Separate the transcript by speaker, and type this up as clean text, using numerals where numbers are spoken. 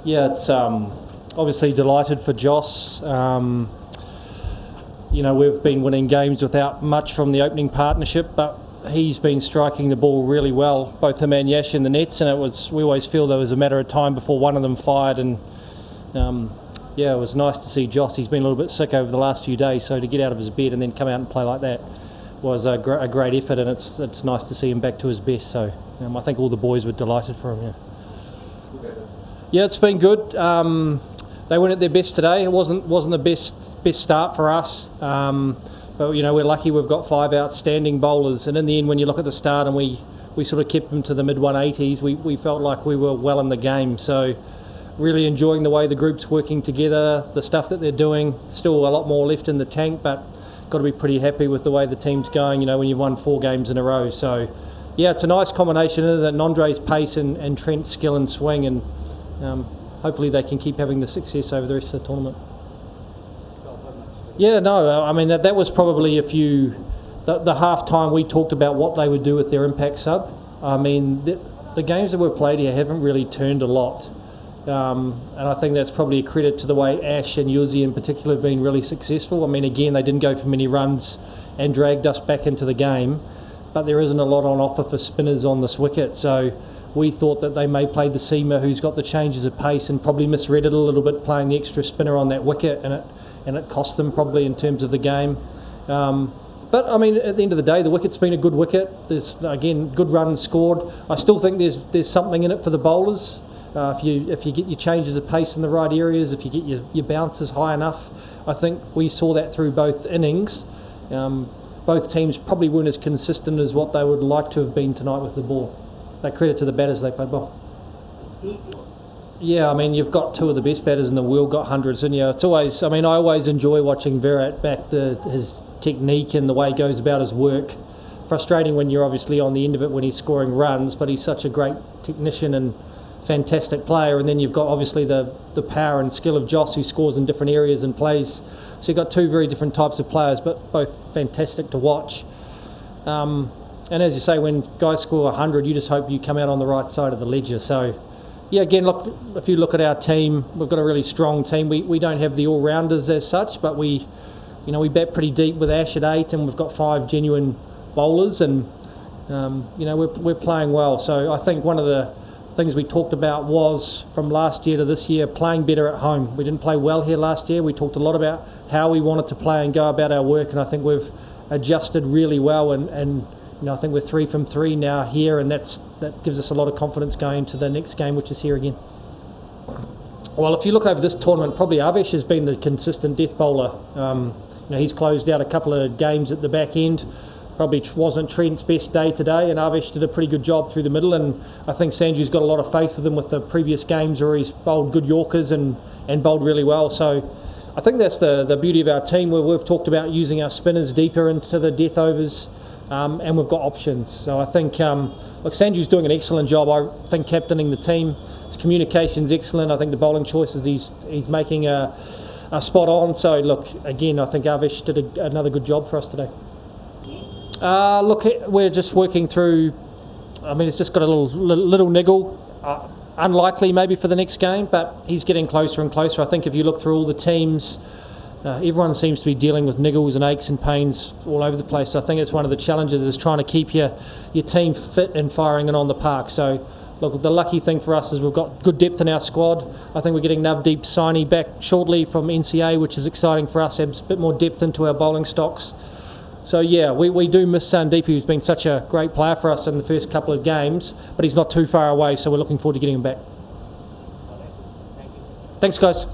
Speaker 1: Yeah, it's obviously delighted for Joss. We've been winning games without much from the opening partnership, but he's been striking the ball really well, both him and Yash in the nets, and we always feel there was a matter of time before one of them fired, and it was nice to see Joss. He's been a little bit sick over the last few days, so to get out of his bed and then come out and play like that was a great effort, and it's nice to see him back to his best. So I think all the boys were delighted for him. Yeah, it's been good. They weren't at their best today. It wasn't the best start for us. But we're lucky we've got 5 outstanding bowlers, and in the end, when you look at the start and we sort of kept them to the mid 180s, we felt like we were well in the game. So really enjoying the way the group's working together, the stuff that they're doing. Still a lot more left in the tank, but got to be pretty happy with the way the team's going, when you've won 4 games in a row. So yeah, it's a nice combination, isn't it? Nondre's pace and Trent's skill and swing, and hopefully they can keep having the success over the rest of the tournament. Yeah, no, I mean that was probably the half time we talked about what they would do with their impact sub. I mean the games that we've played here haven't really turned a lot, and I think that's probably a credit to the way Ash and Yuzi in particular have been really successful. I mean, again, they didn't go for many runs and dragged us back into the game, but there isn't a lot on offer for spinners on this wicket, so we thought that they may play the seamer who's got the changes of pace and probably misread it a little bit playing the extra spinner on that wicket, and it cost them probably in terms of the game. But I mean, at the end of the day, the wicket's been a good wicket. There's again good runs scored. I still think there's something in it for the bowlers. If you get your changes of pace in the right areas, if you get your bounces high enough, I think we saw that through both innings. Both teams probably weren't as consistent as what they would like to have been tonight with the ball. But credit to the batters, they played well. Yeah, I mean, you've got 2 of the best batters in the world, got hundreds, and it's always, I always enjoy watching Virat back, his technique and the way he goes about his work. Frustrating when you're obviously on the end of it when he's scoring runs, but he's such a great technician and fantastic player. And then you've got obviously the power and skill of Joss, who scores in different areas and plays. So you've got 2 very different types of players, but both fantastic to watch. And as you say, when guys score 100, you just hope you come out on the right side of the ledger. So yeah, again, look, if you look at our team, we've got a really strong team. We don't have the all-rounders as such, but we bat pretty deep with Ash at 8, and we've got 5 genuine bowlers, and we're playing well. So I think one of the things we talked about was, from last year to this year, playing better at home. We didn't play well here last year. We talked a lot about how we wanted to play and go about our work, and I think we've adjusted really well, and I think we're 3 from 3 now here, and that gives us a lot of confidence going to the next game, which is here again. Well, if you look over this tournament, probably Avesh has been the consistent death bowler. He's closed out a couple of games at the back end. Probably wasn't Trent's best day today, and Avesh did a pretty good job through the middle, and I think Sanju's got a lot of faith with him with the previous games where he's bowled good Yorkers and bowled really well. So I think that's the beauty of our team, where we've talked about using our spinners deeper into the death overs. And we've got options. So I think Sanju's doing an excellent job. I think captaining the team, his communication's excellent. I think the bowling choices he's making are spot on. So look, again, I think Avesh did another good job for us today. Look, we're just working through. I mean, it's just got a little niggle. Unlikely maybe for the next game, but he's getting closer and closer. I think if you look through all the teams, everyone seems to be dealing with niggles and aches and pains all over the place. So I think it's one of the challenges is trying to keep your team fit and firing and on the park. So look, the lucky thing for us is we've got good depth in our squad. I think we're getting Navdeep Saini back shortly from NCA, which is exciting for us. Adds a bit more depth into our bowling stocks. So yeah, we do miss Sandeep, who's been such a great player for us in the first couple of games, but he's not too far away, so we're looking forward to getting him back. Thanks, guys.